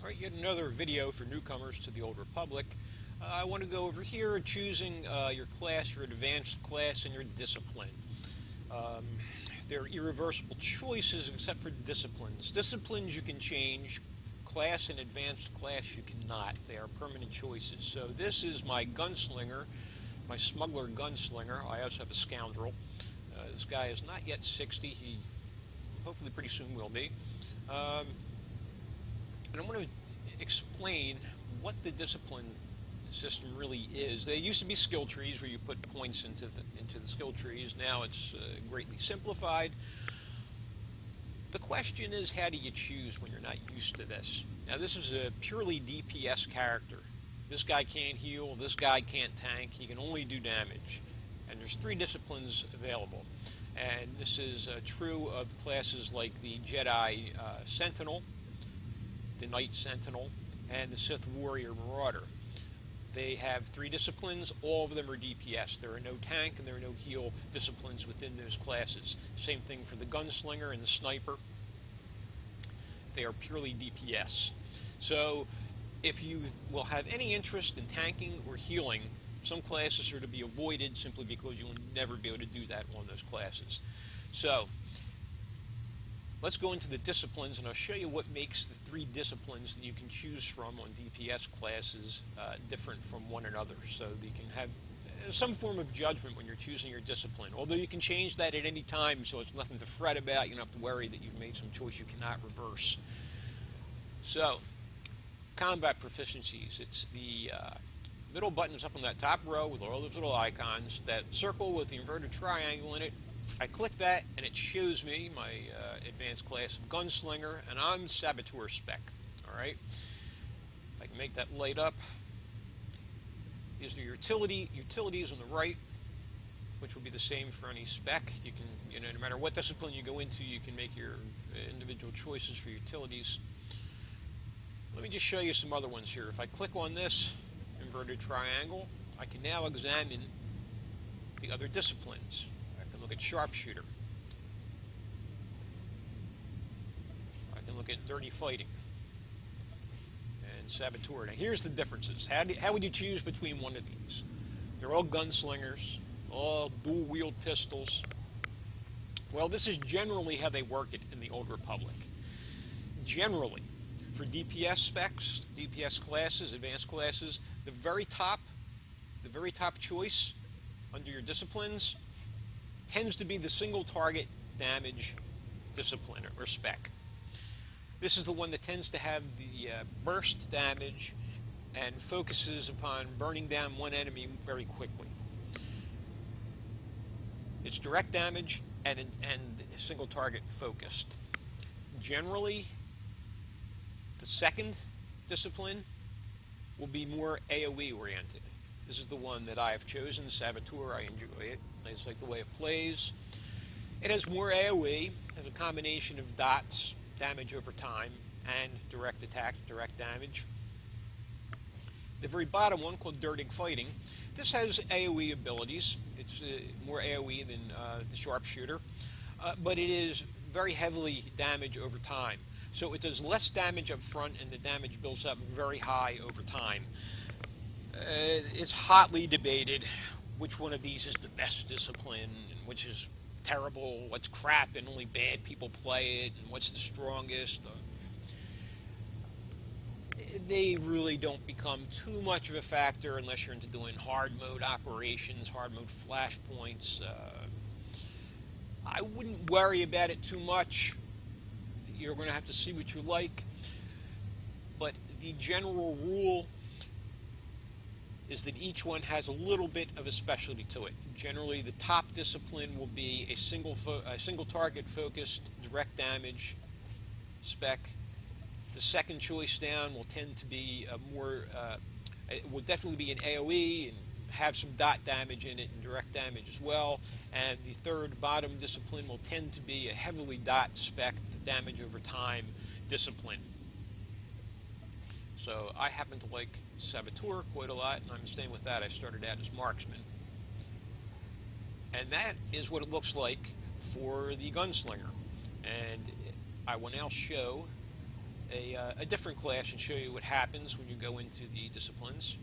Alright, yet another video for newcomers to the Old Republic. I want to go over here choosing your class, your advanced class, and your discipline. They're irreversible choices except for disciplines. Disciplines you can change, class and advanced class you cannot. They are permanent choices. So this is my gunslinger, my smuggler gunslinger. I also have a scoundrel. This guy is not yet 60. He hopefully pretty soon will be. And I'm going to explain what the discipline system really is. They used to be skill trees where you put points into the skill trees. Now it's greatly simplified. The question is, how do you choose when you're not used to this? Now this is a purely DPS character. This guy can't heal, this guy can't tank, he can only do damage. And there's 3 disciplines available. And this is true of classes like the Jedi Sentinel, the Knight Sentinel, and the Sith Warrior Marauder. They have 3 disciplines. All of them are DPS. There are no tank and there are no heal disciplines within those classes. Same thing for the Gunslinger and the Sniper. They are purely DPS. So if you will have any interest in tanking or healing, some classes are to be avoided simply because you will never be able to do that on those classes. So let's go into the disciplines, and I'll show you what makes the 3 disciplines that you can choose from on DPS classes different from one another, so that you can have some form of judgment when you're choosing your discipline. Although you can change that at any time, so it's nothing to fret about. You don't have to worry that you've made some choice you cannot reverse. So, combat proficiencies. It's the middle buttons up on that top row with all those little icons. That circle with the inverted triangle in it. I click that and it shows me my advanced class of gunslinger, and I'm saboteur spec. Alright, I can make that light up. These are utilities on the right, which will be the same for any spec. You can, no matter what discipline you go into, you can make your individual choices for utilities. Let me just show you some other ones here. If I click on this inverted triangle, I can now examine the other disciplines. Look at sharpshooter. I can look at dirty fighting and saboteur. Now here's the differences. How would you choose between one of these? They're all gunslingers, all dual-wield pistols. Well, this is generally how they work in the Old Republic. Generally, for DPS specs, DPS classes, advanced classes, the very top choice under your disciplines tends to be the single target damage discipline or spec. This is the one that tends to have the burst damage and focuses upon burning down one enemy very quickly. It's direct damage and single target focused. Generally, the second discipline will be more AoE oriented. This is the one that I have chosen, Saboteur. I enjoy it. I just like the way it plays. It has more AoE, has a combination of dots, damage over time, and direct attack, direct damage. The very bottom one, called Dirty Fighting, this has AoE abilities. It's more AoE than the Sharpshooter, but it is very heavily damage over time. So it does less damage up front, and the damage builds up very high over time. It's hotly debated which one of these is the best discipline and which is terrible, what's crap and only bad people play it, and what's the strongest. They really don't become too much of a factor unless you're into doing hard mode operations, hard mode flashpoints. I wouldn't worry about it too much. You're going to have to see what you like. But the general rule is that each one has a little bit of a specialty to it. Generally, the top discipline will be a single target focused direct damage spec. The second choice down will tend to be it will definitely be an AoE and have some dot damage in it and direct damage as well. And the third bottom discipline will tend to be a heavily dot spec damage over time discipline. So I happen to like Saboteur quite a lot, and I'm staying with that. I started out as Marksman. And that is what it looks like for the Gunslinger. And I will now show a different class and show you what happens when you go into the disciplines.